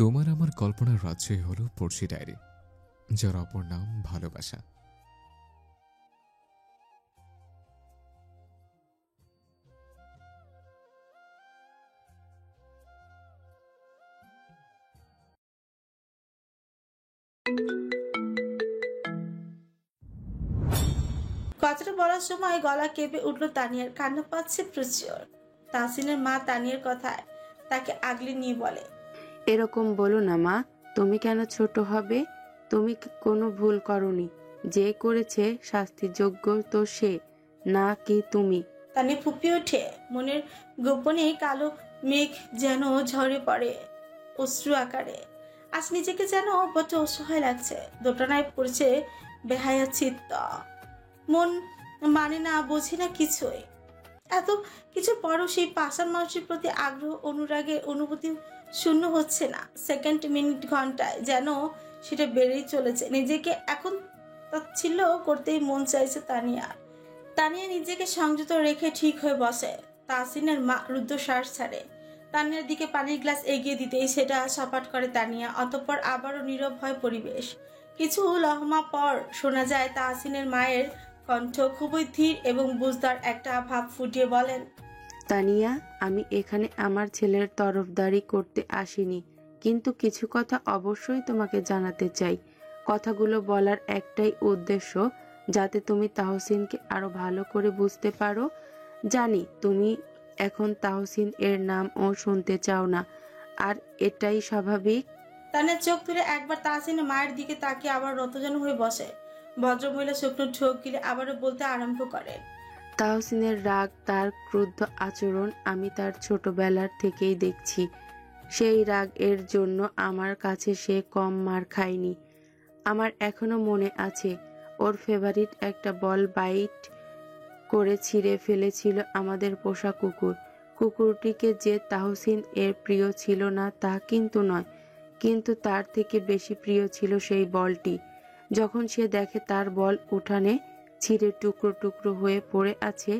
তোমার আমার কল্পনার রাজ্যই হলো পড়শি ডায়েরি, যার অপর নাম ভালোবাসা। কথাটা বলার সময় গলা কেঁপে উঠল তানিয়ার, কান্না পাচ্ছে প্রচুর। তাহসিনের মা তানিয়ার কথায় তাকে আগলে নিয়ে বলে, এরকম বলো না মা, তুমি কেন ছোট হবে? তুমি কোনো ভুল করনি। যে করেছে শাস্তির যোগ্য তো সে, না কি তুমি? তানিয়া ফুপিয়ে ওঠে। মনের গোপনে কালো মেঘ যেন ঝরে পড়ে অশ্রু আকারে। আজ নিজেকে যেন বড় অসহায় লাগছে। দোটানায় পড়ছে বেহায়া চিত্ত। মন মানে না, বোঝে না কিছুই। এত কিছু পরও সেই পাষাণ মানুষের প্রতি আগ্রহ, অনুরাগের অনুভূতি শূন্য হচ্ছে না। সেকেন্ড, মিনিট, ঘন্টায় যেন সেটা বেড়েই চলেছে। নিজেকে এখন তাচ্ছিল্য করতেই মন চাইছে তানিয়ার। তানিয়া নিজেকে সংযত রেখে ঠিক হয়ে বসে। তাহসিনের মা রুদ্ধশ্বাস ছাড়ে। তানিয়ার দিকে পানির গ্লাস এগিয়ে দিতেই সেটা সপাট করে তানিয়া। অতঃপর আবারও নীরব হয় পরিবেশ। কিছু লহমা পর শোনা যায় তাহসিনের মায়ের কণ্ঠ, খুবই ধীর এবং বুঝদার একটা ভাব ফুটিয়ে বলেন, তানিয়া, আমি এখানে আমার ছেলের তরফদারি করতে আসিনি, কিন্তু কিছু কথা অবশ্যই তোমাকে জানাতে চাই। কথাগুলো বলার একটাই উদ্দেশ্য, যাতে তুমি তাহসিনকে আরো ভালো করে বুঝতে পারো। জানি তুমি এখন তাহসিন এর নামও শুনতে চাও না, আর এটাই স্বাভাবিক। তানিয়া চোখ তুলে একবার তাহসিনের মায়ের দিকে তাকিয়ে আবার রতজন হয়ে বসে। ভদ্রমহিলা শুকনো ঢোক গিলে আবারও বলতে আরম্ভ করেন, তাহসিনের রাগ, তার ক্রুদ্ধ আচরণ আমি তার ছোটবেলার থেকেই দেখছি। সেই রাগ এর জন্য আমার কাছে সে কম মার খায়নি। আমার এখনো মনে আছে, ওর ফেভারিট একটা বল বাইট করে ছিঁড়ে ফেলেছিল আমাদের পোষা কুকুর। কুকুরটিকে যে তাহসিন এর প্রিয় ছিল না তা কিন্তু নয়, কিন্তু তার থেকে বেশি প্রিয় ছিল সেই বলটি। যখন সে দেখে তার বল উঠানে ছিঁড়ে টুকরো টুকরো হয়ে পড়ে আছে,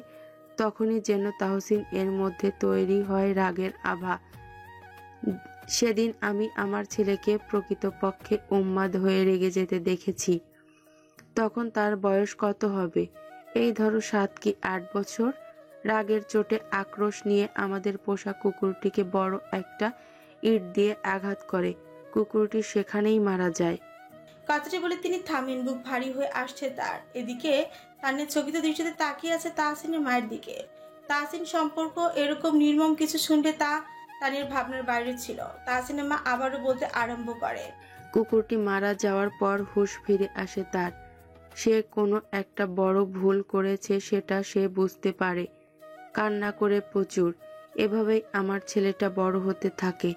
তখনই যেন তাহসিন এর মধ্যে তৈরি হয় রাগের আভা। সেদিন আমি আমার ছেলেকে প্রকৃতপক্ষে উন্মাদ হয়ে রেগে যেতে দেখেছি। তখন তার বয়স কত হবে? এই ধরো 7 কি 8 বছর। রাগের চোটে আক্রোশ নিয়ে আমাদের পোষা কুকুরটিকে বড় একটা ইট দিয়ে আঘাত করে। কুকুরটি সেখানেই মারা যায়। কথাটি বলে তিনি থামেন। বুক ভারী হয়ে আসছে তার। এদিকে তানিয়া চকিত দৃষ্টিতে তাকিয়ে আছে তাহসিনের মায়ের দিকে। তাহসিন সম্পর্ক এরকম নির্মম কিছু শুনলে তা তানিয়ার ভাবনার বাইরে ছিল। তাহসিনের মা আবারও বলতে আরম্ভ করে, কুকুরটি মারা যাওয়ার পর হুঁশ ফিরে আসে তার। সে কোনো একটা বড় ভুল করেছে সেটা সে বুঝতে পারে। কান্না করে প্রচুর। এভাবেই আমার ছেলেটা বড় হতে থাকে।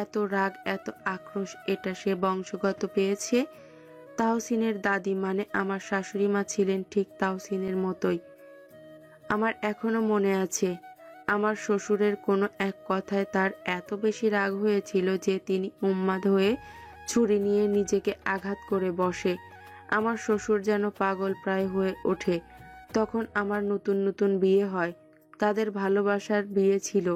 এত রাগ, এত আক্রোশ, এটা সে বংশগত পেয়েছে। তাহসিনের দাদি মানে আমার শাশুড়ি মা ছিলেন ঠিক তাহসিনের মতোই। আমার এখনো মনে আছে, আমার শ্বশুরের কোনো এক কথায় তার এত বেশি রাগ হয়েছিল যে তিনি উন্মাদ হয়ে ছুরি নিয়ে নিজেকে আঘাত করে বসে। আমার শ্বশুর যেন পাগল প্রায় হয়ে ওঠে। তখন আমার নতুন নতুন বিয়ে হয়। তাদের ভালোবাসার বিয়ে ছিল।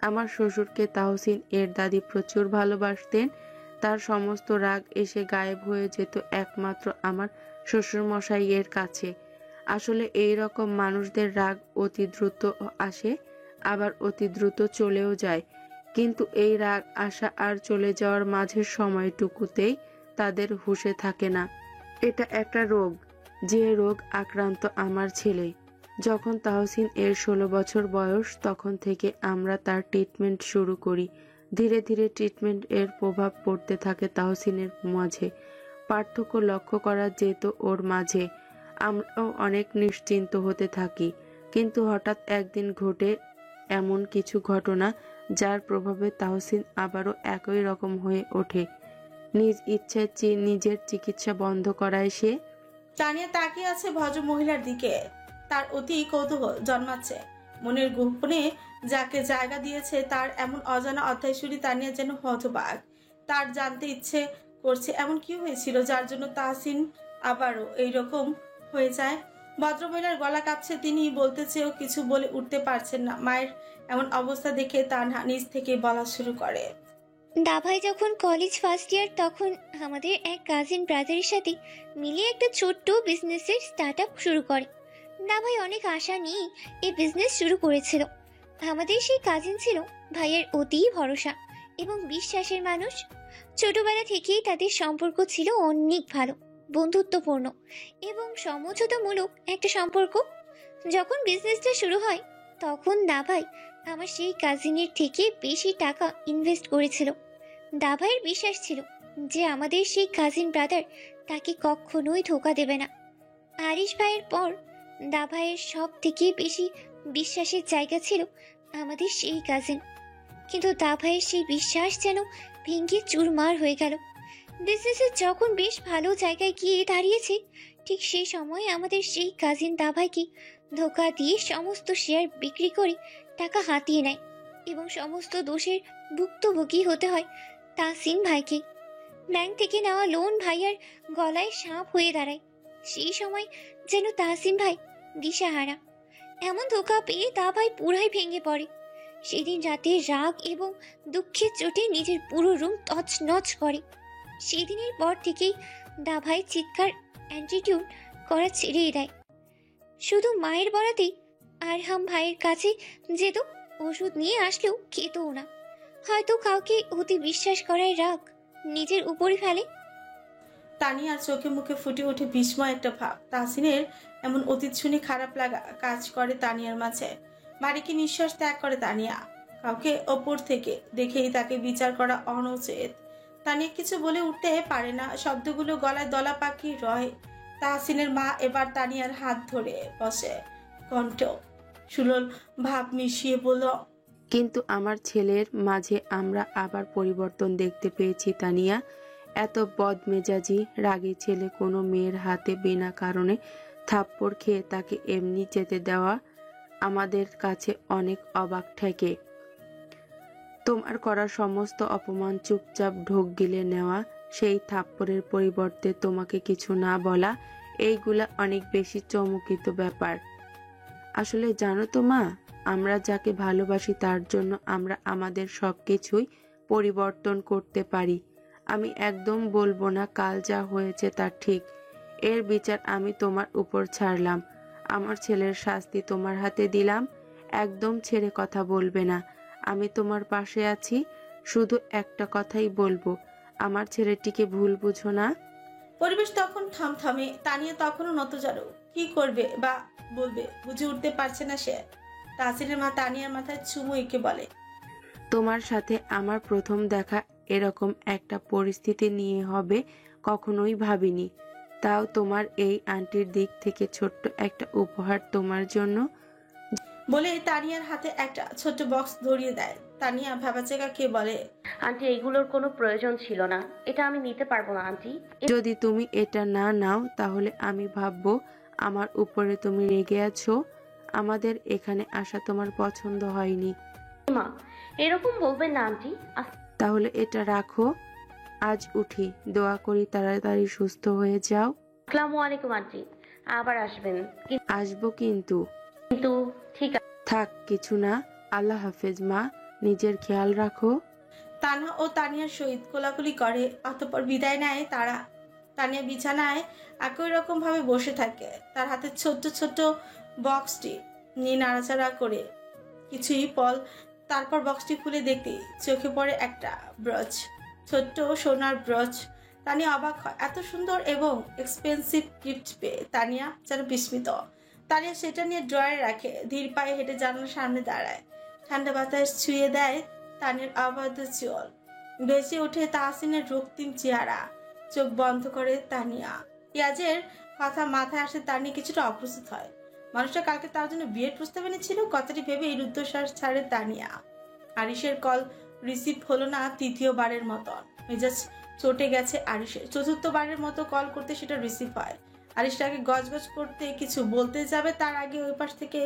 আমার শ্বশুরকে তাহসিন এর দাদি প্রচুর ভালোবাসতেন। তার সমস্ত রাগ এসে গায়েব হয়ে যেত একমাত্র আমার শ্বশুরমশাই এর কাছে। আসলে এই রকম মানুষদের রাগ অতি দ্রুত আসে, আবার অতি দ্রুত চলেও যায়, কিন্তু এই রাগ আসা আর চলে যাওয়ার মাঝের সময়টুকুতেই তাদের হুঁশে থাকে না। এটা একটা রোগ, যে রোগ আক্রান্ত আমার ছেলে। যখন তাহসিন এর 16 বছর বয়স, তখন থেকে আমরা তার ট্রিটমেন্ট শুরু করি। ধীরে ধীরে ট্রিটমেন্ট এর প্রভাব পড়তে থাকে তাহসিনের মাঝে। পার্থক্য লক্ষ্য করা যেত ওর মাঝে। আমরাও অনেক নিশ্চিন্ত হতে থাকি, কিন্তু হঠাৎ একদিন ঘটে এমন কিছু ঘটনা যার প্রভাবে তাহসিন আবারও একই রকম হয়ে ওঠে। নিজ ইচ্ছায় নিজের চিকিৎসা বন্ধ করায় সে। তানিয়া তাকিয়ে আছে ভদ্র মহিলার দিকে। তার অতি কৌতূহল জন্মাচ্ছে। মনের গোপনে যাকে জায়গা দিয়েছে তার এমন অজানা অধ্যায় শুনি তানিয়া যেন হতবাক। তার জানতে ইচ্ছে করছে এমন কি হয়েছিল যার জন্য তাহসিন আবারও এইরকম হয়ে যায়। ভদ্রমহিলার গলা কাঁপছে। তিনি বলতে চেয়েও কিছু বলে উঠতে পারছেন না। মায়ের এমন অবস্থা দেখে তানহা নিজ থেকে বলা শুরু করে, দাভাই যখন কলেজ ফার্স্ট ইয়ার তখন আমাদের এক কাজিন ব্রাদারের সাথে মিলিয়ে একটা ছোট্ট বিজনেসের স্টার্ট আপ শুরু করে। দাভাই অনেক আশা নিয়ে এই বিজনেস শুরু করেছিল। আমাদের সেই কাজিন ছিল ভাইয়ের অতি ভরসা এবং বিশ্বাসের মানুষ। ছোটবেলা থেকেই তাদের সম্পর্ক ছিল অনেক ভালো, বন্ধুত্বপূর্ণ এবং সমঝোতামূলক একটা সম্পর্ক। যখন বিজনেসটা শুরু হয় তখন দাভাই আমার সেই কাজিনের থেকে বেশি টাকা ইনভেস্ট করেছিল। দাভাইয়ের বিশ্বাস ছিল যে আমাদের সেই কাজিন ব্রাদার তাকে কখনোই ধোঁকা দেবে না। আরিশ ভাইয়ের পর দাভাইয়ের সব থেকে বেশি বিশ্বাসের জায়গা ছিল আমাদের সেই কাজিন। কিন্তু দাভাইয়ের সেই বিশ্বাস যেন ভেঙে চুরমার হয়ে গেল। বিজনেসের যখন বেশ ভালো জায়গায় গিয়ে দাঁড়িয়েছে, ঠিক সেই সময় আমাদের সেই কাজিন দাভাইকে ধোঁকা দিয়ে সমস্ত শেয়ার বিক্রি করে টাকা হাতিয়ে নেয় এবং সমস্ত দোষের ভুক্তভোগী হতে হয় তাসিন ভাইকে। ব্যাংক থেকে নেওয়া লোন ভাইয়ার গলায় সাপ হয়ে দাঁড়ায়। সেই সময় যেন তাসিন ভাই দিশাহারা। এমন ধোঁকা পেয়ে দাভাই পুরাই ভেঙে পড়ে। সেদিন রাতে রাগ এবং দুঃখের চোটে নিজের পুরো রুম তছনছ করে। সেদিনের পর থেকেই দাভাই চিৎকার অ্যাটিটিউড করা ছেড়ে দেয়। শুধু মায়ের বরাতেই আরহাম ভাইয়ের কাছে যেত, ওষুধ নিয়ে আসলেও খেতও না। হয়তো কাউকে অতি বিশ্বাস করার রাগ নিজের উপরে ফেলে। তানিয়ার চোখে মুখে ফুটে ওঠে বিস্ময় একটা ভাব। তাহসিনের এমন অতীত শুনে খারাপ লাগা কাজ করে তানিয়ার মাঝে। বাড়িকে নিঃশ্বাস ত্যাগ করে তানিয়া। কাউকে ওপর থেকে দেখেই তাকে বিচার করা অনুচিত। তানিয়া কিছু বলে উঠতে পারে না, শব্দগুলো গলায় দলা পাখি রয়। তাহসিনের মা এবার তানিয়ার হাত ধরে বসে, কণ্ঠ সুলল ভাব মিশিয়ে বলল, কিন্তু আমার ছেলের মাঝে আমরা আবার পরিবর্তন দেখতে পেয়েছি তানিয়া। এত বদমেজাজি রাগী ছেলে কোনো মেয়ের হাতে বিনা কারণে থাপ্পড় খেয়ে তাকে এমনি যেতে দেওয়া আমাদের কাছে অনেক অবাক ঠেকে। তোমার করা সমস্ত অপমান চুপচাপ ঢোক গিলে নেওয়া, সেই থাপ্পড়ের পরিবর্তে তোমাকে কিছু না বলা, এইগুলা অনেক বেশি চমকিত ব্যাপার। আসলে জানো তো মা, আমরা যাকে ভালোবাসি তার জন্য আমরা আমাদের সবকিছুই পরিবর্তন করতে পারি। আমি একদম বলবো না কাল যা হয়েছে তা ঠিক, এর বিচার আমি তোমার উপর ছাড়লাম। আমার ছেলের শাস্তি তোমার হাতে দিলাম। একদম ছেড়ে কথা বলবে না, আমি তোমার পাশে আছি। শুধু একটা কথাই বলবো, আমার ছেলেটিকে ভুল বুঝো না। পরিবেশ তখন থমথমে। তানিয়া তখনও নতজারু। কি করবে বা বলবে বুঝে উঠতে পারছে না সে। তাহসিনের মা তানিয়ার মাথায় চুমু এঁকে বলে, তোমার সাথে আমার প্রথম দেখা এরকম একটা পরিস্থিতি নিয়ে হবে কখনোই ভাবিনি। তাও তোমার এই আন্টির দিক থেকে ছোট্ট একটা উপহার তোমার জন্য। বলে তানিয়ার হাতে একটা ছোট্ট বক্স ধরিয়ে দেয়। তানিয়া ভেবাচেকা খেয়ে বলে, আন্টি এইগুলোর কোনো প্রয়োজন ছিল না, এটা আমি নিতে পারবো না আন্টি। যদি তুমি এটা না নাও তাহলে আমি ভাববো আমার উপরে তুমি রেগে আছো। আমাদের এখানে আসা তোমার পছন্দ হয়নি। মা এরকম বলবেন না আন্টি। তাহলে এটা রাখো। আজ উঠি, দোয়া করি তাড়াতাড়ি সুস্থ হয়ে যাও। আসসালামু আলাইকুম আন্টি, আবার আসবেন। আসবো কিন্তু। কিন্তু ঠিক আছে। থাক, কিছু না। আল্লাহ হাফেজ মা, নিজের খেয়াল রাখো। তানহা ও তানিয়ার সহিত কোলাকুলি করে, অতঃপর বিদায় নেয় তারা। তানিয়া বিছানায় একই রকম ভাবে বসে থাকে। তার হাতে ছোট্ট ছোট্ট বক্সটি নিয়ে নাড়াচাড়া করে কিছুই পল। তারপর বক্সটি খুলে দেখতে চোখে পড়ে একটা ব্রচ, ছোট্ট সোনার ব্রচ। তানিয়া অবাক হয়, এত সুন্দর এবং এক্সপেন্সিভ গিফট পেয়ে তানিয়া যেন বিস্মিত। তানিয়া সেটা নিয়ে ড্রয়ারে রাখে, ধীর পায়ে হেঁটে জানালার সামনে দাঁড়ায়। ঠান্ডা বাতাস ছুঁয়ে দেয় তানিয়ার আবদ্ধ চোল। ভেসে ওঠে তাহসিনের রক্তিম চেহারা। চোখ বন্ধ করে তানিয়া। ইয়াজের কথা মাথায় আসে, তানিয়া কিছুটা অপ্রস্তুত হয়। মানুষটা কালকে তার জন্য বিয়ের প্রস্তাব এনেছিল, কথাটি ভেবে এই রুদ্ধশ্বাস ছাড়ে তানিয়া। আরিশের কল রিসিভ হলো না তৃতীয়বারের মতন। মেজাজ চটে গেছে আরিশের। চতুর্থবারের মতো কল করতে সেটা রিসিভ হয়। আরিশটাকে গজগজ করতে কিছু বলতে যাবে, তার আগে ওই পাশ থেকে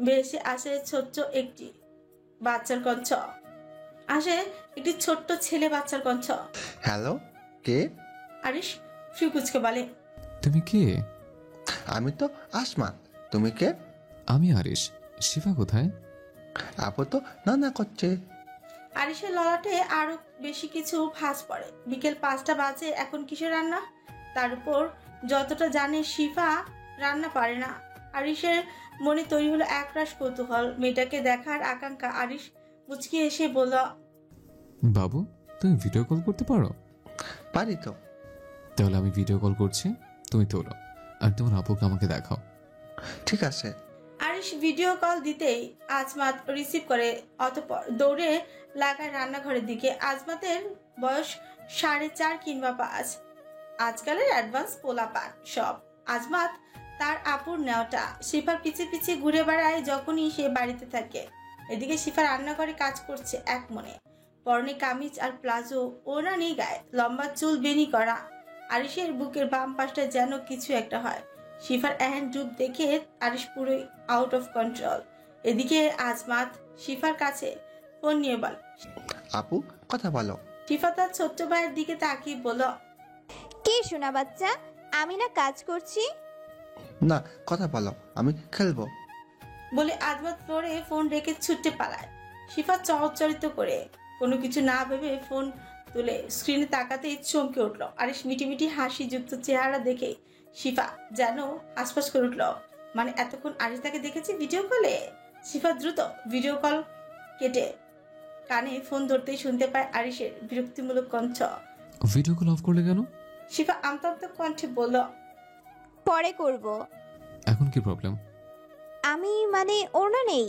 ভেসে আসে ছোট্ট একটি বাচ্চার কণ্ঠ। আসে একটি ছোট্ট ছেলে বাচ্চার কণ্ঠ। হ্যালো, কে? আরিশ ফ্রিকুচকে বলে, তুমি কে? আমি তো আসমান। তুমি কে? আমি আরিশ। শিফা কোথায়? আপু তো নানা করছে। আরিশের ললাটে আরো বেশি কিছু ভাঁজ পড়ে। বিকেল 5টা বাজে, এখন কিসের রান্না? তার উপর যতটা জানে শিফা রান্না পারে না। আরিশের মনে তৈরি হলো একরাশ কৌতূহল, মেয়েটাকে দেখার আকাঙ্ক্ষা। আরিশ মুচকি এসে বলল, বাবু, তুমি ভিডিও কল করতে পারো? পারি তো। তাহলে আমি ভিডিও কল করছি, তুমি তোলো আর তোমার আপুকে আমাকে দেখাও। ঠিক আছে। আরিশ ভিডিও কল দিতেই আজমাত রিসিভ করে, অতঃপর দৌড়ে লাগায় রান্নাঘরের দিকে। আজমাতের বয়স 4.5 কিংবা 5। আজকালের অ্যাডভান্স পোলাপান সব। আজমাত তার আপুর নেওয়াটা। শিফার পিছে পিছে ঘুরে বেড়ায় যখনই সে বাড়িতে থাকে। এদিকে শিফা রান্নাঘরে কাজ করছে এক মনে। পরনে কামিজ আর প্লাজো, ওড়না নেই গায়ে, লম্বা চুল বেনি করা। আরিশের বুকের বাম পাশটা যেন কিছু একটা হয়। শিফার এহেন রূপ দেখে আরিশ পুরোই আউট অফ কন্ট্রোল। এদিকে আজমাত শিফার কাছে ফোন নিয়ে বল, আপু কথা বলো। শিফা তার ছোট্ট ভাইয়ের দিকে তাকিয়ে বলল, কে শোনা বাচ্চা, আমি না কাজ করছি। না, কথা বলো, আমি খেলবো। বলে আজমাত ফ্লোরে ফোন রেখে ছুটতে পালায়। শিফা চরচরিত করে কোনো কিছু না ভেবে ফোন তুলে স্ক্রিনে তাকাতেই চমকে উঠল। আরিশ মিটিমিটি হাসি যুক্ত চেহারা দেখে শিফা যেন হাসপাস করে উঠল। মানে এতক্ষণ আরিশ তাকে দেখেছে ভিডিও কলে? শিফা দ্রুত ভিডিও কল কেটে কানে ফোন ধরতেই শুনতে পায় আরিশের বিরক্তিমূলক কণ্ঠ। ভিডিও কল অফ করলে কেন? শিফা আমতা আমতা কণ্ঠে বলল, পরে করব। এখন কি প্রবলেম? আমি মানে ওড়না নেই।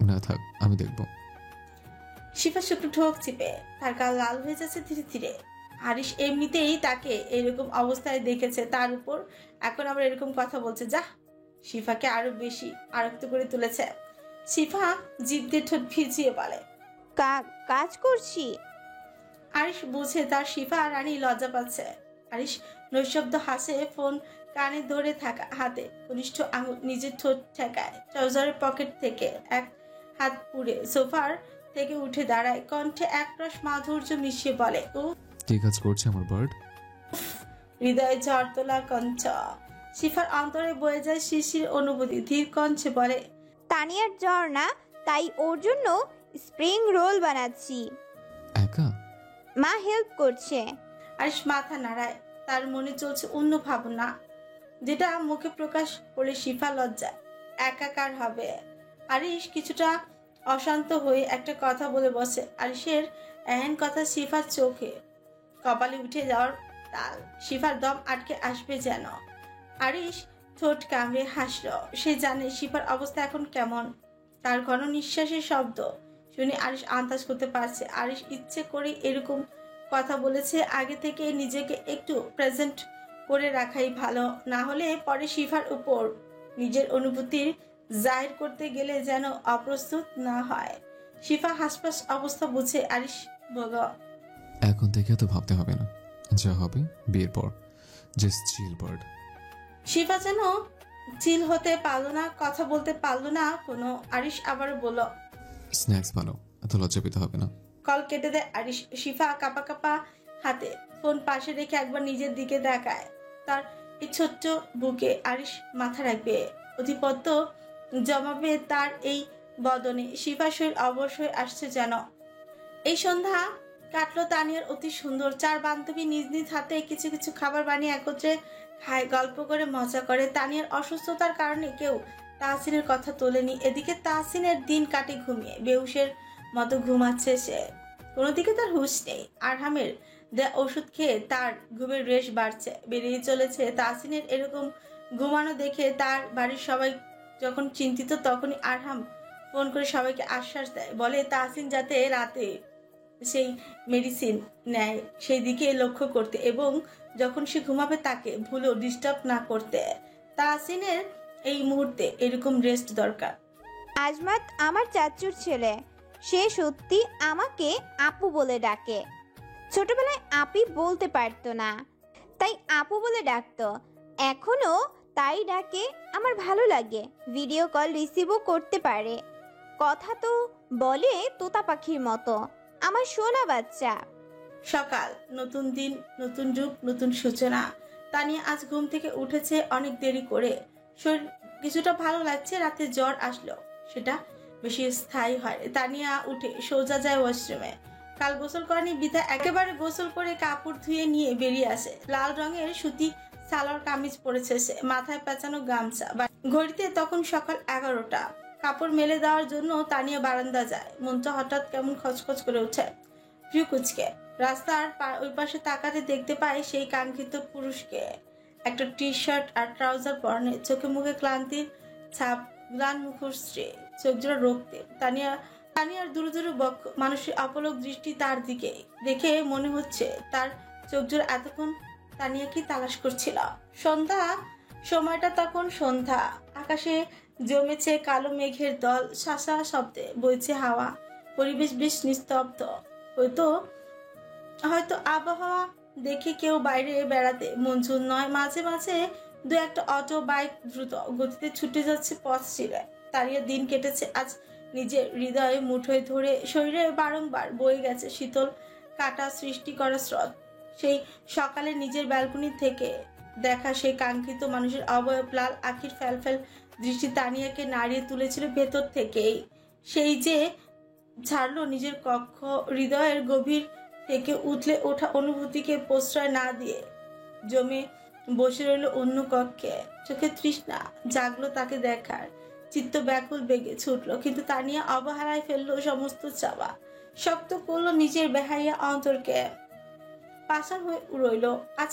না থাক, আমি দেখবো। শিফা শুকনো ঠোক চিপে তার গাল লাল হয়ে যাচ্ছে ধীরে ধীরে। আরিশ এমনিতেই তাকে এরকম অবস্থায় দেখেছে, তার উপর এখন আবার এরকম কথা বলছে, যা শিফাকে আরো বেশি আরক্ত করে তুলেছে। শিফা জিভ দিয়ে ঠোঁট ভিজিয়ে বলে, কাজ করছি। আরিশ বুঝে তার শিফা রানী লজ্জা পাচ্ছে। আরিশ নৈশব্দ হাসে, ফোন কানে ধরে থাকা হাতে কনিষ্ঠ আঙুল নিজের ঠোঁট ঠেকায়। ট্রাউজারের পকেট থেকে এক হাত পুড়ে সোফার থেকে উঠে দাঁড়ায়, কণ্ঠে একরাশ মাধুর্য মিশিয়ে বলে, ও কি কাজ করছে আমার বার্ড? হৃদয়ে ঝড় তোলা কণ্ঠ। শিফার অন্তরে বয়ে যায় শিশির অনুভূতি। ধীর কণ্ঠে বলে, তানিয়ার জ্বর না, তাই ওর জন্য স্প্রিং রোল বানাচ্ছি। একা? মা হেল্প করছে। আরিশ মাথা নাড়ায়। তার মনে চলছে অন্য ভাবনা, যেটা মুখে প্রকাশ করলে শিফা লজ্জায় একাকার হবে। আরিশ কিছুটা অশান্ত হয়ে একটা কথা বলে বসে। আরিশের এহেন কথা শিফার চোখে কপালে উঠে যাওয়ার তাল। শিফার দম আটকে আসবে যেন। আরিশ ঠোঁট কামড়ে হাসল। সে জানে শিফার অবস্থা এখন কেমন। তার ঘন নিঃশ্বাসের শব্দ শুনে আরিশ আন্দাজ করতে পারছে। আরিশ ইচ্ছে করে এরকম কথা বলেছে, আগে থেকে নিজেকে একটু প্রেজেন্ট করে রাখাই ভালো, না হলে পরে শিফার উপর নিজের অনুভূতির জাহির করতে গেলে যেন অপ্রস্তুত না হয়। শিফা হাসপাস অবস্থা বুঝে আরিশ বলল, এখন থেকে তো ভাবতে হবে না, যা হবে বিয়ের পর। Just chill bird. শিফা যেন চিল হতে পারলো না, কথা বলতে পারলো না কোনো। আরিশ আবার বলল, স্ন্যাক্স বানাও, এত লজ্জা পেতে হবে না। কল কেটে দেয় আরিশ। শিফা কাপা কাপা হাতে ফোন পাশে রেখে একবার নিজের দিকে দেখায়। তার এই ছোট্ট বুকে আরিশ মাথা রাখবে, অধিপত্য জমাবে তার এই বদনে। শিফা শরীর অবশ হয়ে আসছে যেন। এই সন্ধ্যা কাটলো তানিয়ার অতি সুন্দর। 4 বান্ধবী নিজ নিজ হাতে কিছু কিছু খাবার বানিয়ে একত্রে খায়, গল্প করে মজা করে। তানিয়ার অসুস্থতার কারণে কেউ তাহসিনের কথা তোলেনি। এদিকে তাহসিনের দিন কাটে ঘুমিয়ে, বেহুশের মতো ঘুমাচ্ছে সে। কোনো দিকে তার হুঁশ নেই। আরহামের দেয়া ওষুধ খেয়ে তার ঘুমের রেশ বাড়ছে, বেরিয়ে চলেছে। তাহসিনের এরকম ঘুমানো দেখে তার বাড়ির সবাই যখন চিন্তিত, তখনই আরহাম ফোন করে সবাইকে আশ্বাস দেয়, বলে তাহসিন যাতে রাতে সেই মেডিসিন নেয় সেই দিকে লক্ষ্য করতে, এবং যখন সে ঘুমাবে তাকে ভুলেও ডিস্টার্ব না করতে। তাহসিনের এই মুহূর্তে এরকম রেস্ট দরকার। আজমাত আমার চাচুর ছেলে, সে সত্যি আমাকে আপু বলে ডাকে। ছোটবেলায় আপি বলতে পারতো না, তাই আপু বলে ডাকতো। এখনো তাই ডাকে। আমার ভালো লাগে। ভিডিও কল রিসিভও করতে পারে। কথা তো বলে তোতা পাখির মতো। আমার সোনা বাচ্চা। সকাল, নতুন দিন, নতুন রূপ, নতুন সূচনা। তানিয়া আজ ঘুম থেকে উঠেছে অনেক দেরি করে। শরীর কিছুটা ভালো লাগছে। রাতে জ্বর আসলো, সেটা বেশি স্থায়ী হয়। তানিয়া উঠে সোজা যায় ওয়াশরুমে। কাল গোসল করেনি বিধা একেবারে গোসল করে কাপড় ধুয়ে নিয়ে বেরিয়ে আসে। লাল রঙের সুতি সালোয়ার কামিজ পরেছে সে, মাথায় পেঁচানো গামছা। ঘড়িতে তখন সকাল 11টা। কাপড় মেলে দেওয়ার জন্য তানিয়া বারান্দা যায়। মনটা হঠাৎ কেমন খচখচ করে ওঠে। ভ্রু কুচকে রাস্তার ওই পাশে তাকাতে দেখতে পায় সেই কাঙ্ক্ষিত পুরুষকে। একটা টি শার্ট আর ট্রাউজার পরনে, চোখে মুখে ক্লান্তির ছাপ, গ্লান মুখশ্রী, চোখ জোড়া রক্তে। তানিয়ার দূরে দূরে বক্ষ, মানুষের অপলক দৃষ্টি তার দিকে। দেখে মনে হচ্ছে তার চোখ জোড়া এতক্ষণ তানিয়াকে তালাশ করছিল। সন্ধ্যা, সময়টা তখন সন্ধ্যা। আকাশে জমেছে কালো মেঘের দল, শাসা শব্দে বইছে হাওয়া। পরিবেশ বেশ নিস্তব্ধ। হয়তো আবহাওয়া দেখে কেউ বাইরে বেড়াতে মঞ্জুর নয়। মাঝে মাঝে দু একটা অটো বাইক দ্রুত গতিতে ছুটে যাচ্ছে পথ ছিঁড়ে। তারিয়া দিন কেটেছে আজ নিজের হৃদয়ে মুঠোয় ধরে। শরীরে বারংবার বয়ে গেছে শীতল কাটা সৃষ্টি করা স্রোত। সেই সকালে নিজের ব্যালকনি থেকে দেখা সেই কাঙ্ক্ষিত মানুষের অবয়ব, লাল আখির ফ্যালফ্যাল দৃষ্টি তানিয়াকে নাড়িয়ে তুলেছিল ভেতর থেকেই। সেই যে ছাড়লো নিজের কক্ষ, হৃদয়ের গভীর থেকে উঠলে ওঠা অনুভূতিকে প্রশ্রয় না দিয়ে জমে বসে রইল অন্য কক্ষে। চোখে তৃষ্ণা জাগলো তাকে দেখার, চিত্ত ব্যাকুল বেগে ছুটলো। কিন্তু তানিয়া অবহেলায় ফেললো সমস্ত চাওয়া, শক্ত করলো নিজের বেহাইয়া অন্তরকে। পাষাণ হয়ে রইল আজ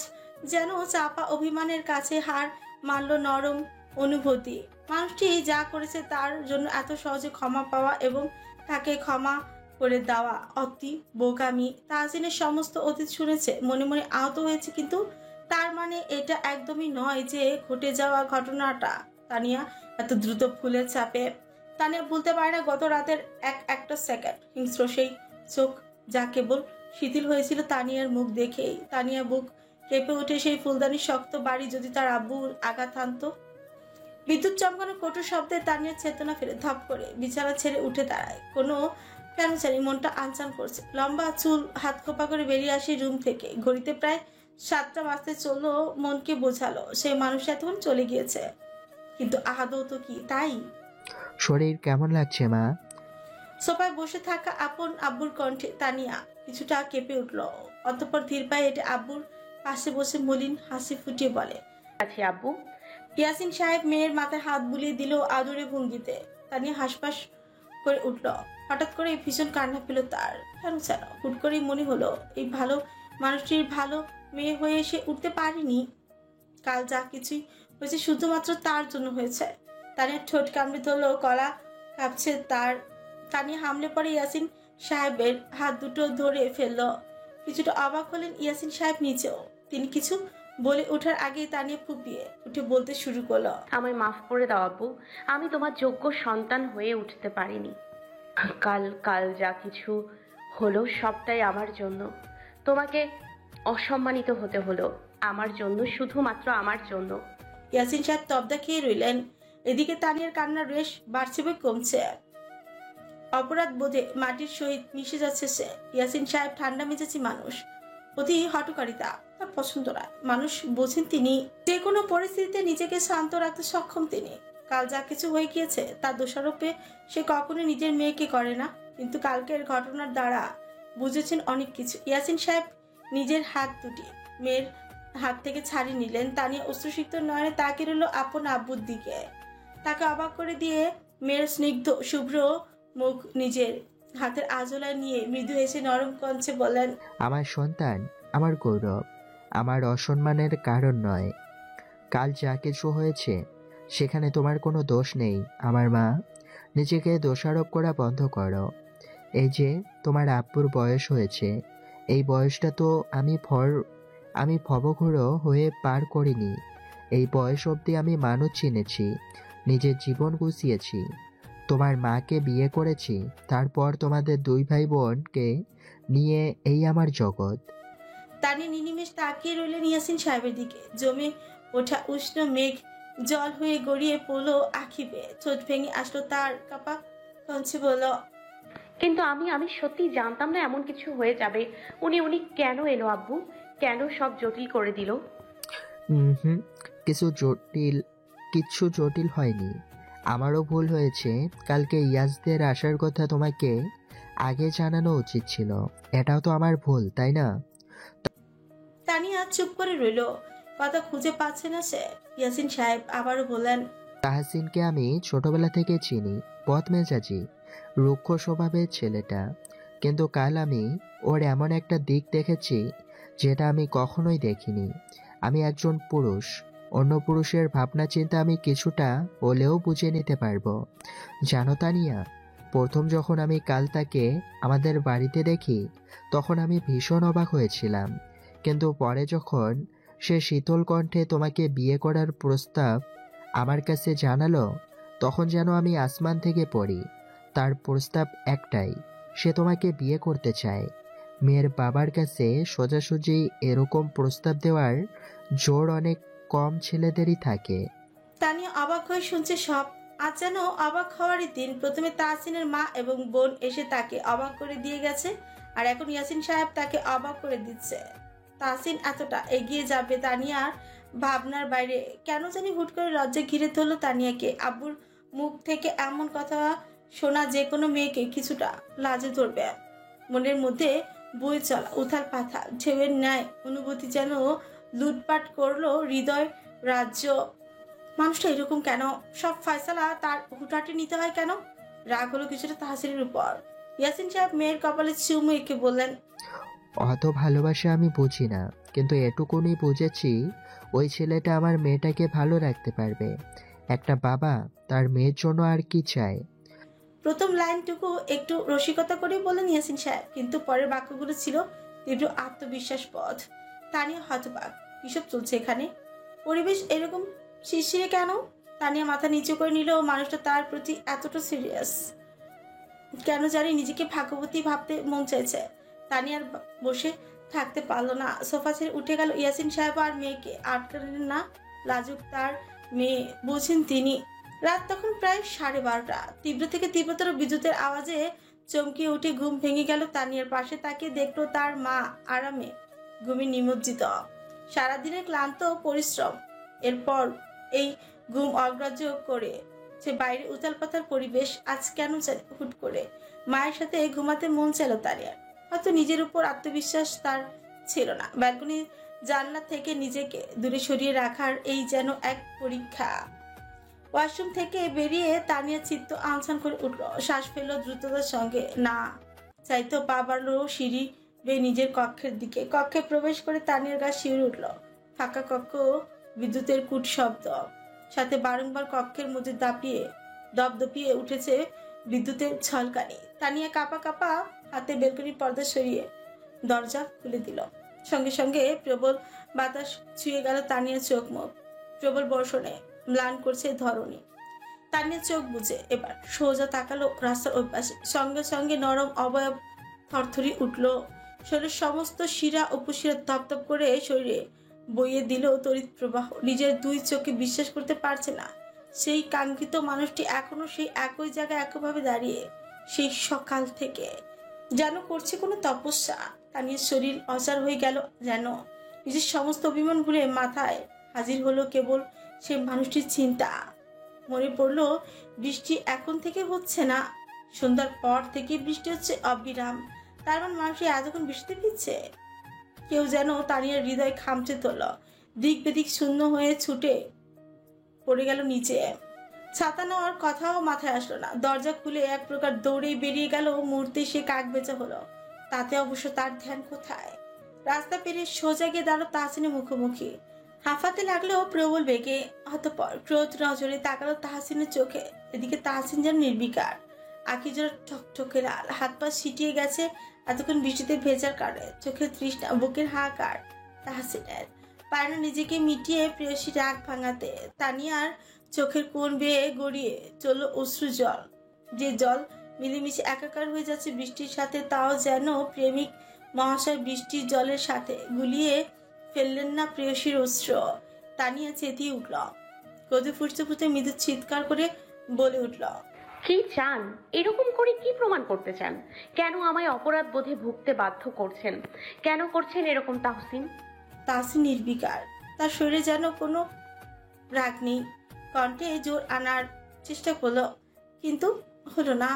যেন চাপা অভিমানের কাছে হার মানল নরম অনুভূতি। মানুষটি যা করেছে তার জন্য এত সহজে ক্ষমা পাওয়া এবং তাকে ক্ষমা করে দেওয়া অতি বোকামি। তাহসিনের সমস্ত অতীত শুনেছে, মনে মনে আহত হয়েছে, কিন্তু তার মানে এটা একদমই নয় যে ঘটে যাওয়া ঘটনাটা তানিয়া এত দ্রুত ফুলের চাপে। তানিয়া ভুলতে পারে না গত রাতের একটা সেকেন্ড, হিংস্র সেই চোখ যা কেবল শিথিল হয়েছিল তানিয়ার মুখ দেখেই। তানিয়া বুক কেঁপে উঠে সেই ফুলদানির শক্ত বাড়ি যদি তার আব্বু আঘাত হানতো। বিদ্যুৎ চমকানো কঠোর শব্দে তানিয়ার চেতনা ফিরে ধপ করে বিছানা ছেড়ে উঠে দাঁড়ায়। কেন জানি মনটা আনচান করছে। লম্বা চুল হাত খোপা করে বেরিয়ে আসি রুম থেকে। ঘড়িতে প্রায় 7টা বাজতে চললো। মনকে বোঝালো সেই মানুষ এতক্ষণ চলে গিয়েছে, কিন্তু আদৌ তো কি তাই? শরীর কেমন লাগছে মা? সোফায় বসে থাকা আপন আব্বুর কণ্ঠে তানিয়া কিছুটা কেঁপে উঠল। অতঃপর ধীর পায়ে হেঁটে আব্বুর পাশে বসে মলিন হাসি ফুটিয়ে বলে, আছি আব্বু। ইয়াসিন সাহেব মেয়ের মাথায় হাত বুলিয়ে দিল আদুরে ভঙ্গিতে। তানিয়া হাসপাস করে উঠল। হঠাৎ করে ভীষণ কান্না পেল তার। কেন যেন হুট করেই মনে হলো এই ভালো মানুষটির ভালো মেয়ে হয়ে সে উঠতে পারেনি। কাল যা কিছুই হয়েছে শুধুমাত্র তার জন্য হয়েছে। তানিয়ার ঠোঁট কামড়ে ধরলো, গলা কাঁপছে তার। তানিয়া হামলে পড়ে ইয়াসিন সাহেবের হাত দুটো ধরে ফেলল। কিছুটা অবাক হলেন ইয়াসিন সাহেব নিচেও। তিনি কিছু বলে ওঠার আগেই তানিয়া ফুপিয়ে উঠে বলতে শুরু করলো, আমায় মাফ করে দাও আব্বু, আমি তোমার যোগ্য সন্তান হয়ে উঠতে পারিনি। কাল যা কিছু হলো সবটাই আমার জন্য। তোমাকে অসম্মানিত হতে হলো আমার জন্য, শুধুমাত্র আমার জন্য। ইয়াসিন সাহেব তবদা খেয়ে রইলেন। এদিকে তানিয়ার কান্নার রেশ বাড়ছে বই কমছে। অপরাধ বোধে মাটির সহিত মিশে যাচ্ছে সে। ইয়াসিন সাহেব ঠান্ডা মেজাজি মানুষ, অতি হটকারিতা তার পছন্দ নয়। মানুষ বোঝেন তিনি, যে কোনো পরিস্থিতিতে নিজেকে শান্ত রাখতে সক্ষম তিনি। কাল যা কিছু হয়ে গিয়েছে তার দোষারোপে সে কখনো নিজের মেয়েকে করে না, কিন্তু কালকের ঘটনার দ্বারা বুঝেছেন অনেক কিছু। ইয়াসিন সাহেব নিজের হাত দুটি মেয়ের হাত থেকে ছাড়িয়ে নিলেন। তানিয়া অশ্রুসিক্ত নয়নে তাকে রইল আপন আব্বুর দিকে। তাকে অবাক করে দিয়ে মেয়ের স্নিগ্ধ শুভ্র মুখ নিজের হাতের আজলায় নিয়ে মৃদু হেসে নরম কণ্ঠে বলেন, আমার সন্তান আমার গৌরব, আমার অসম্মানের কারণ নয়। কাল যা কিছু হয়েছে সেখানে তোমার কোনো দোষ নেই আমার মা। নিজেকে দোষারোপ করা বন্ধ করো। এই যে তোমার আব্বুর বয়স হয়েছে, এই বয়সটা তো আমি ভবঘুরো হয়ে পার করিনি। এই বয়স অবধি আমি মানুষ চিনেছি, নিজের জীবন গুছিয়েছি, তোমার মাকে বিয়ে করেছি, তারপর তোমাদের 2 ভাই বোনকে নিয়ে এই আমার জগৎ। তানিয়া নিনিমেষ তাকিয়ে রইলেন ইয়াসিন সাহেবের দিকে। জমে ওঠা উষ্ণ মেঘ জল হয়ে গড়িয়ে পড়লো আঁখি বেয়ে। ঠোঁট ভেঙে আসলো তার, কাপা কণ্ঠে বলল, কিন্তু আমি সত্যি জানতাম না এমন কিছু হয়ে যাবে। উনি কেন এলো আব্বু? কেন সব জটিল করে দিল? কিচ্ছু জটিল হয়নি। আমারও ভুল হয়েছে। কালকে ইয়াসদের আসার কথা তোমাকে আগে জানানো উচিত ছিল। এটাও তো আমার ভুল, তাই না? তানিয়া চুপ করে রইল, কথা খুঁজে পাচ্ছে না সে। ইয়াসিন সাহেব আবারও বললেন, তাহসিনকে আমি ছোটবেলা থেকে চিনি, বদমেজাজি, রুক্ষ স্বভাবের ছেলেটা। কিন্তু কাল আমি ওর এমন একটা দিক দেখেছি যেটা আমি কখনোই দেখিনি। আমি একজন পুরুষ, অন্য পুরুষের ভাবনা চিন্তা আমি কিছুটা হলেও বুঝে নিতে পারবো। জানো তানিয়া, প্রথম যখন আমি কাল তাকে আমাদের বাড়িতে দেখি তখন আমি ভীষণ অবাক হয়েছিলাম। কিন্তু পরে যখন সে শীতল কণ্ঠে তোমাকে বিয়ে করার প্রস্তাব আমার কাছে জানালো, তখন যেন আমি আসমান থেকে পড়ি। তার প্রস্তাব একটাই, সে তোমাকে বিয়ে করতে চায়। মেয়ের বাবার কাছে সোজাসুজি এরকম প্রস্তাব দেওয়ার জোর অনেক কম ছেলেদেরই থাকে। তানিয়া অবাক হয়ে শুনছে সব। আজ যেন অবাক হওয়ারই দিন। প্রথমে তাহসিনের মা এবং বোন এসে তাকে অবাক করে দিয়ে গেছে, আর এখন ইয়াসিন সাহেব তাকে অবাক করে দিচ্ছে। তাহসিন এতটা এগিয়ে যাবে তানিয়ার ভাবনার বাইরে। কেন জানি হুট করে লজ্জা ঘিরে ধরলো তানিয়াকে। আব্বুর মুখ থেকে এমন কথা শোনা যে কোনো মেয়েকে কিছুটা লাজে ধরবে। মনের মধ্যে বয়ে চলা উথাল পাথাল ঢেউয়ের ন্যায় অনুভূতি যেন লুটপাট করলো হৃদয় রাজ্য। মানুষটা এরকম কেন? সব ফয়সালা তার হুটাটে নিতে হয় কেন? রাগ হলো কিছুটা তাহসিনের উপর। ইয়াসিন সাহেব মেয়ের কপালে চুমু এঁকে বললেন, অত ভালোবাসা আমি বুঝি না, কিন্তু এটুকুনি বুঝেছি ওই ছেলেটা আমার মেয়েটাকে ভালো রাখতে পারবে। একটা বাবা তার মেয়ের জন্য আর কি চায়? প্রথম লাইনটুকু একটু রসিকতা করেই বলেন ইয়াসিন সাহেব, কিন্তু পরের বাক্যগুলো ছিল তীব্র আত্মবিশ্বাস পথ। তানিয়া হতবাক, কিসব চলছে এখানে? পরিবেশ এরকম শিরশিরে কেন? তানিয়া মাথা নিচু করে নিল। মানুষটা তার প্রতি এতটা সিরিয়াস কেন জানি নিজেকে ভাগ্যবতী ভাবতে মন চাইছে। তানিয়ার বসে থাকতে পারলো না, সোফা ছেড়ে উঠে গেল। ইয়াসিন সাহেব আর মেয়েকে আটকালেন না। লাজুক তার মেয়ে, বুঝেন তিনি। রাত তখন প্রায় 12:30। তীব্র থেকে তীব্রতর বিদ্যুতের আওয়াজে চমকে উঠে ঘুম ভেঙে গেল তানিয়ার। পাশে তাকে দেখলো তার মা আরামে ঘুমে নিমজ্জিত। সারাদিনের ক্লান্ত পরিশ্রম, এরপর এই ঘুম অগ্রাহ্য করে সে বাইরে উথাল পাথাল পরিবেশ। আজ কেন জানি হুট করে মায়ের সাথে ঘুমাতে মন চাইল তানিয়ার। হয়তো নিজের উপর আত্মবিশ্বাস তার ছিল না। ব্যালকনি জানলা থেকে নিজেকে দূরে সরিয়ে রাখার এই যেন এক পরীক্ষা। ওয়াশরুম থেকে বেরিয়ে তানিয়া চিত্ত আনসান করে উঠল, শ্বাস ফেলল দ্রুততার সঙ্গে। না চাইতো পা বাড়ল সিঁড়ি বেয়ে নিজের কক্ষের দিকে। কক্ষে প্রবেশ করে তানিয়ার গা শিউরে উঠল। ফাঁকা কক্ষ, বিদ্যুতের কুট শব্দ, সাথে বারংবার কক্ষের মধ্যে দপদপিয়ে উঠেছে বিদ্যুতের ঝলকানি। তানিয়া কাঁপা কাঁপা হাতে বেলকনির পর্দা সরিয়ে দরজা খুলে দিল। সঙ্গে সঙ্গে প্রবল বাতাস ছুঁয়ে গেল তানিয়ার চোখ মুখ। প্রবল বর্ষণে ম্লান করছে ধরণী। তানিয়া চোখ বুজে এবার সোজা তাকালো রাস্তার ওই পাশে। সঙ্গে সঙ্গে নরম অবয়ব থরথরি উঠল। শরীরের সমস্ত শিরা উপশিরা ধপধপ করে শরীরে বইয়ে দিল তড়িৎ প্রবাহ। নিজের দুই চোখে বিশ্বাস করতে পারছে না সেই কাঙ্ক্ষিত মানুষটি এখনো সেই একই জায়গায় একইভাবে দাঁড়িয়ে, সেই সকাল থেকে যেন করছে কোনো তপস্যা। তানিয়ার শরীর অসাড় হয়ে গেল, যেন নিজের সমস্ত অভিমান ভুলে মাথায় হাজির হলো কেবল সে মানুষটির চিন্তা। মনে পড়ল বৃষ্টি এখন থেকে হচ্ছে না, সন্ধ্যার পর থেকে বৃষ্টি হচ্ছে অবিরাম। তার মানে মানুষ এতক্ষণ বৃষ্টিতে ভিজছে। কেউ যেন তানিয়ার হৃদয় খামচে তোল। দিক বেদিক শূন্য হয়ে ছুটে পড়ে গেল নিচে। ছাতা নেওয়ার কথাও মাথায় আসলো না। দরজা খুলে এক প্রকার দৌড়ে বেরিয়ে গেল। মুহূর্তে সে কাক বেচা হলো। তাতে অবশ্য তার ধ্যান কোথায়? রাস্তা পেরিয়ে সোজা গিয়ে দাঁড়ালো তাহসিনের মুখোমুখি। হাঁফাতে লাগলো প্রবল বেগে। অতঃপর ক্রোধ নজরে তাকালো তাহসিনের চোখে। এদিকে তাহসিন যেন নির্বিকার, আঁখি জোড়া ঠকঠকে লাল, হাত পা ছিটিয়ে গেছে এতক্ষণ বৃষ্টিতে ভেজার কারণে। চোখের তৃষ্ণা, বুকের হাহাকার। তাহসিনের পারে না নিজেকে মিটিয়ে প্রেয়সী রাগ ভাঙাতে। তানিয়ার চোখের কোণ বেয়ে গড়িয়ে চলল অশ্রু জল, যে জল মিলেমিশে একাকার হয়ে যাচ্ছে বৃষ্টির সাথে। তাও যেন প্রেমিক মহাশয় বৃষ্টির জলের সাথে গুলিয়ে ফেললেন না প্রেয়সীর অশ্রু। তানিয়া চেতিয়ে উঠল। ক্রোধে ফুটতে ফুটতে মৃদু চিৎকার করে বলে উঠল, কি চান? এরকম করে কি প্রমাণ করতে চান? কেন আমায় অপরাধ বোধে ভুগতে বাধ্য করছেন? কেন করছেন এরকম তাহসিন? তাহসিন নির্বিকার, তার শরীরে যেন কোনো রাগ নেই। কণ্ঠে জোর আনার চেষ্টা করলো, কিন্তু হলো না।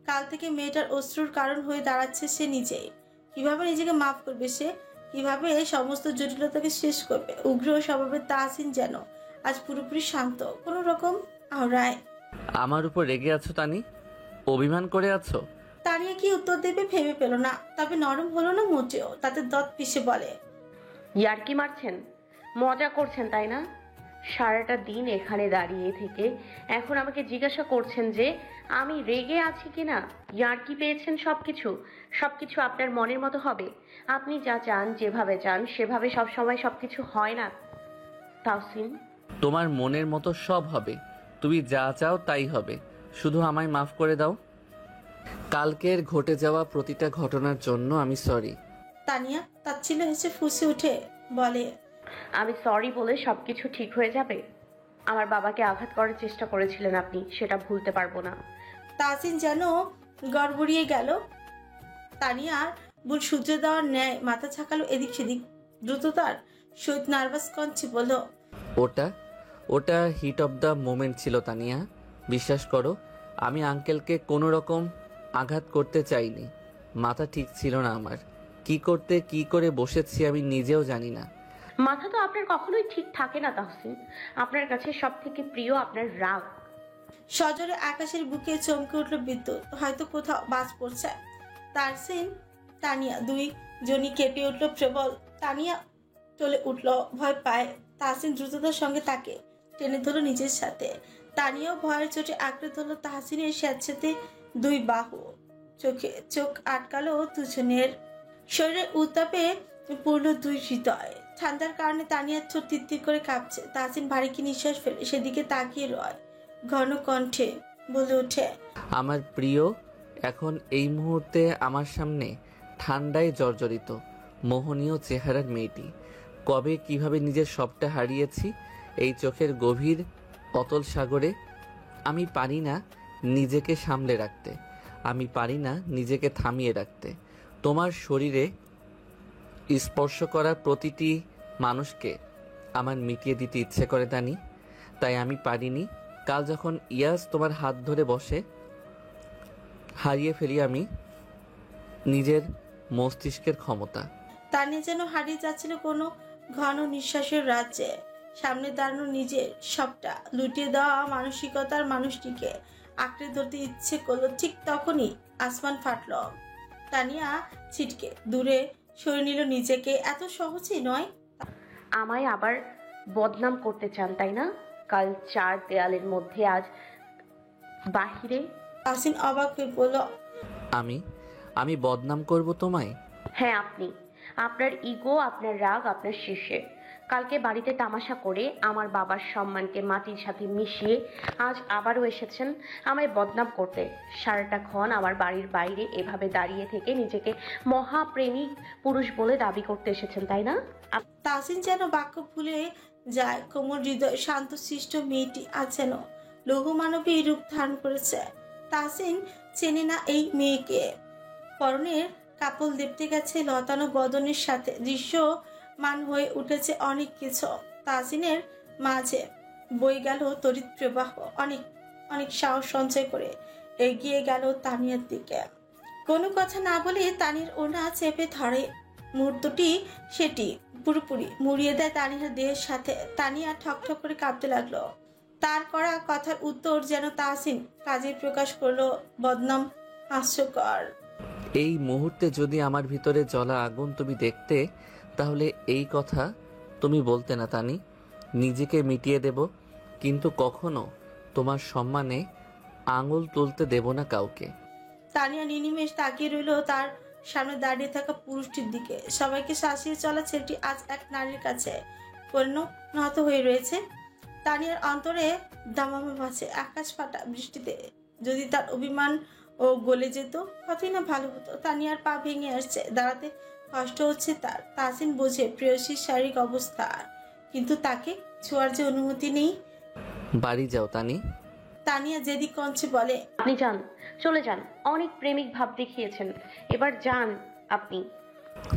কাল থেকে মেয়েটার অশ্রুর কারণ হয়ে দাঁড়াচ্ছে সে নিজেই। কিভাবে নিজেকে মাফ করবে সে? কিভাবে এই সমস্ত জটিলতাকে শেষ করবে? উগ্র স্বভাবের তাহসিন যেন আজ পুরোপুরি শান্ত, কোনো রকম আওড়ায়। আমার উপর রেগে আছো তানি? অভিমান করে আছো? তানিয়া কি উত্তর দেবে ভেবে পেল না, তবে নরম হলো না মোটেও। তাতে দত পিষে বলে, ইয়ার্কি মারছেন, মজা করছেন তাই না? সারাটা দিন এখানে দাঁড়িয়ে থেকে এখন আমাকে জিজ্ঞাসা করছেন যে আমি রেগে আছি কিনা? ইয়ার্কি পেয়েছেন? সবকিছু আপনার মনের মতো হবে? আপনি যা চান, যেভাবে চান সেভাবে সবসময় সবকিছু হয় না তাহসিন। তোমার মনের মতো সব হবে, তুমি যা চাও তাই হবে, শুধু আমায় মাফ করে দাও। কালকের ঘটে যাওয়া প্রতিটা ঘটনার জন্য আমি সরি। তানিয়া তাচ্ছিল্য হেসে ফুঁসে উঠে বলে, আমি সরি বলে সবকিছু ঠিক হয়ে যাবে? আমার বাবাকে আঘাত করার চেষ্টা করেছিলেন আপনি, সেটা ভুলতে পারবো না। তাহসিন যেন গড়বড়িয়ে গেল। তানিয়ার ভুল শুধরে দেওয়ার ন্যায় মাথা ছাকালো এদিক সেদিক। দ্রুততার সহিত নার্ভাস কণ্ঠে বলল, ওটা হিট অফ দ্য মোমেন্ট ছিল তানিয়া। বিশ্বাস করো, আমি আঙ্কেলকে কোনো রকম আঘাত করতে চাইনি। মাথা ঠিক ছিল না আমার। কি করে বসেছি আমি নিজেও জানি না। মাথা তো আপনার কখনোই ঠিক থাকে না তাহসিন। আপনার কাছে সব থেকে প্রিয় আপনার রাগ। সজোরে আকাশের বুকে চমকে উঠল বিদ্যুৎ। হয়তো কোথাও বাজ পড়ছে। তাহসিন তানিয়া দুই জনই কেঁপে উঠল প্রবল। তানিয়া চলে উঠল, ভয় পায়। তাহসিন দ্রুততার সঙ্গে তাকে টেনে ধরল নিজের সাথে। তানিয়াও ভয়ের চোটে আঁকড়ে ধরল তাহসিনের স্যাঁতস্যাঁতে দুই বাহু। চোখ আটকালো দুজনের। শরীরের উত্তাপে পড়ল দুই হৃদয়। ঠান্ডার কারণে তানিয়ার ঠোঁট তিত্তির করে কাঁপছে। তাহসিন ভারী কি নিঃশ্বাস ফেলে সেদিকে তাকিয়ে রয়। ঘন কণ্ঠে বলে ওঠে, আমার প্রিয় এখন এই মুহূর্তে আমার সামনে ঠান্ডায় জর্জরিত মোহনীয় চেহারার মেয়েটি। কবে কিভাবে নিজের সবটা হারিয়েছি এই চোখের গভীর অতল সাগরে। আমি পারি না নিজেকে সামলে রাখতে, আমি পারি না নিজেকে থামিয়ে রাখতে। তোমার শরীরে স্পর্শ করা প্রতিটি মানুষকে আমার মিটিয়ে দিতে ইচ্ছে করে তানি, তাই আমি পারিনি। কাল যখন ইয়াস তোমার হাত ধরে বসে, হারিয়ে ফেলি আমি নিজের মস্তিষ্কের ক্ষমতা। তানিয়া যেন হারিয়ে যাচ্ছিল কোনো ঘন নিঃশ্বাসের রাজ্যে। সামনে দাঁড়ানো নিজের সবটা লুটিয়ে দেওয়া মানসিকতার মানুষটিকে আঁকড়ে ধরতে ইচ্ছে করলো। ঠিক তখনই আসমান ফাটল। তানিয়া ছিটকে দূরে সরে নিল নিজেকে। এত সহজেই নয়। আমায় আবার বদনাম করতে চান তাই না? কাল চার দেয়ালের মধ্যে আজ বাহিরে। তাহসিন অবাক হয়ে বলল, আমি বদনাম করব তোমায়? হ্যাঁ আপনি। আপনার ইগো, আপনার রাগ আপনার শীর্ষে। কালকে বাড়িতে তামাশা করে আমার বাবার সম্মানকে মাটির সাথে মিশিয়ে আজ আবারও এসেছেন আমায় বদনাম করতে। সারাটা ক্ষণ আমার বাড়ির বাইরে এভাবে দাঁড়িয়ে থেকে নিজেকে মহাপ্রেমিক পুরুষ বলে দাবি করতে এসেছেন তাই না? তাহসিন যেন বাক্য ভুলে যায়। কোমল হৃদয় শান্ত সৃষ্ট মেয়েটি আজ যেন লৌহ মানবী রূপ ধারণ করেছে। তাহসিন চেনে না এই মেয়েকে। পরনের কাপড় লেপটে গেছে লতানো বদনের সাথে। দৃশ্যমান হয়ে উঠেছে অনেক কিছু। তাহসিনের মাঝে বয়ে গেল তড়িৎ প্রবাহ। অনেক অনেক সাহস সঞ্চয় করে এগিয়ে গেল তানিয়ার দিকে। কোনো কথা না বলে তানির ওনা চেপে ধরে। মুহূর্তটি সেটি পুরোপুরি মুড়িয়ে দেয় তানিয়ার দেহের সাথে। তানিয়া ঠকঠক করে কাঁপতে লাগলো। তার করা কথার উত্তর যেন তাহসিন কাজে প্রকাশ করলো। বদনাম হাস্যকর। এই মুহূর্তে যদি আমার ভিতরে জ্বলা আগুন তুমি দেখতে, তাহলে এই কথা তুমি বলতে না তানি। নিজেকে মিটিয়ে দেব, কিন্তু কখনো তোমার সম্মানে আঙুল তুলতে দেব না কাউকে। তানিয়া নিনিমেষ তাকিয়ে রইল তার সামনে দাঁড়িয়ে থাকা পুরুষটির দিকে। সবাইকে শাসিয়ে চলা ছেলেটি আজ এক নারীর কাছে পরিণত হয়ে রয়েছে। তানিয়ার অন্তরে দামামা বাজে। আকাশ ফাটা বৃষ্টিতে যদি তার অভিমান ও গলে যেত কতই না ভালো হতো। তানিয়ার পা ভেঙে আসছে, দাঁড়াতে কষ্ট হচ্ছে তার। তাহসিন বোঝে প্রেয়সীর শারীরিক অবস্থা, কিন্তু তাকে ছোঁয়ার যে অনুমতি নেই। বাড়ি যাও তানি। তানিয়া যেদিক কঞ্চে বলে, আপনি যান, চলে যান। অনেক প্রেমিক ভাব দেখিয়েছেন, এবার যান আপনি।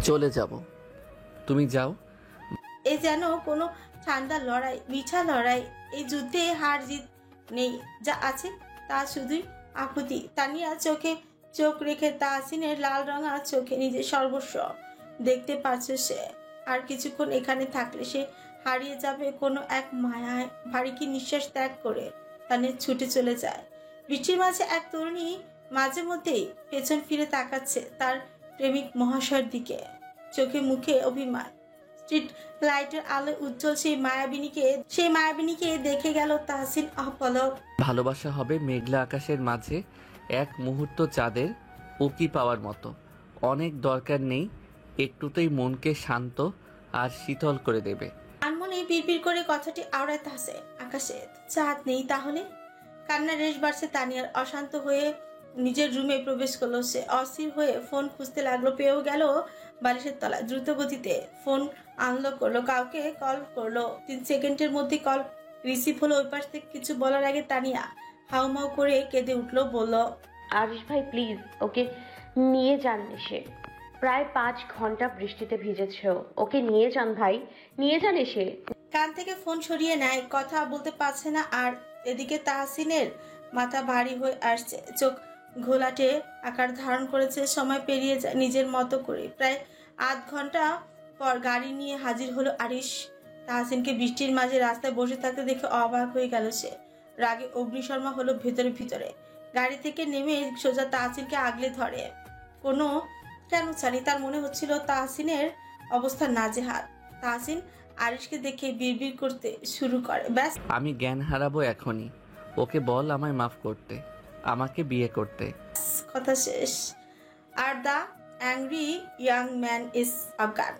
চলে যাব, তুমি যাও। এ যেন কোনো ঠান্ডা লড়াই, মিঠা লড়াই। এই যুদ্ধে হার জিত নেই, যা আছে তা শুধুই আকুতি। তানিয়া চোখে চোখ রেখে তাহসিনের লাল রঙা চোখে নিজের সর্বস্ব দেখতে পাচ্ছে সে। আর কিছুক্ষণ এখানে থাকলে সে হারিয়ে যাবে কোনো এক মায়ায়। ভারী কি নিঃশ্বাস ত্যাগ করে তানিয়া ছুটে চলে যায়। বৃষ্টির মাঝে এক তরুণী মাঝে মধ্যেই পেছন ফিরে তাকাচ্ছে তার প্রেমিক মহাশয়ের দিকে, চোখে মুখে অভিমান। স্ট্রিট লাইটের আলো উজ্জ্বল সেই মায়াবিনীকে দেখে গেল তাহসিন অপলক। ভালোবাসা হবে মেঘলা আকাশের মাঝে এক মুহূর্ত চাঁদের উকি পাওয়ার মতো। অনেক দরকার নেই, একটুতেই মনকে শান্ত আর শীতল করে দেবে। আনমনে বিড়বিড় করে কথাটি আওড়ায় তাহসে। আকাশে চাঁদ নেই তাহলে? কান্নার রেশ বাড়ছে তানিয়ার। অশান্ত হয়ে নিজের রুমে প্রবেশ করলো সে। অস্থির হয়ে ফোন খুঁজতে লাগলো, পেয়েও গেল বালিশের তলায়। দ্রুত গতিতে ফোন আনলক করলো, কাউকে কল করলো। 3 সেকেন্ডের মধ্যে কল রিসিভ হলো। ওই পাশ থেকে কিছু বলার আগে তানিয়া হাউমাউ করে কেঁদে উঠলো, বলল, আরিশ ভাই প্লিজ ওকে নিয়ে যান। এসে প্রায় 5 ঘন্টা বৃষ্টিতে ভিজেছে ও। ওকে নিয়ে যান ভাই, নিয়ে যান এসে। কান থেকে ফোন সরিয়ে নেয়, কথা বলতে পারছে না আর। এদিকে তাহসিনের মাথা ভারী হয়ে আসছে, চোখ ঘোলাটে আকার ধারণ করেছে। সময় পেরিয়ে যায় নিজের মতো করে। প্রায় আধ ঘন্টা পর গাড়ি নিয়ে হাজির হলো আরিশ। তাহসিনকে বৃষ্টির মাঝে রাস্তায় বসে থাকতে দেখে অবাক হয়ে গেল সে। রাগে অগ্নিশর্মা হলো ভেতরে ভিতরে। গাড়ি থেকে নেমে সোজা তাহসিনকে আগলে ধরে। কেন জানি তার মনে হচ্ছিল তাহসিনের অবস্থা নাজেহাল। তাহসিন আরিশকে দেখে বিড়বিড় করতে শুরু করে, ব্যাস আমি জ্ঞান হারাবো এখনই। ওকে বল আমায় মাফ করতে, আমাকে বিয়ে করতে। কথা শেষ। Are the angry young man is Afghan.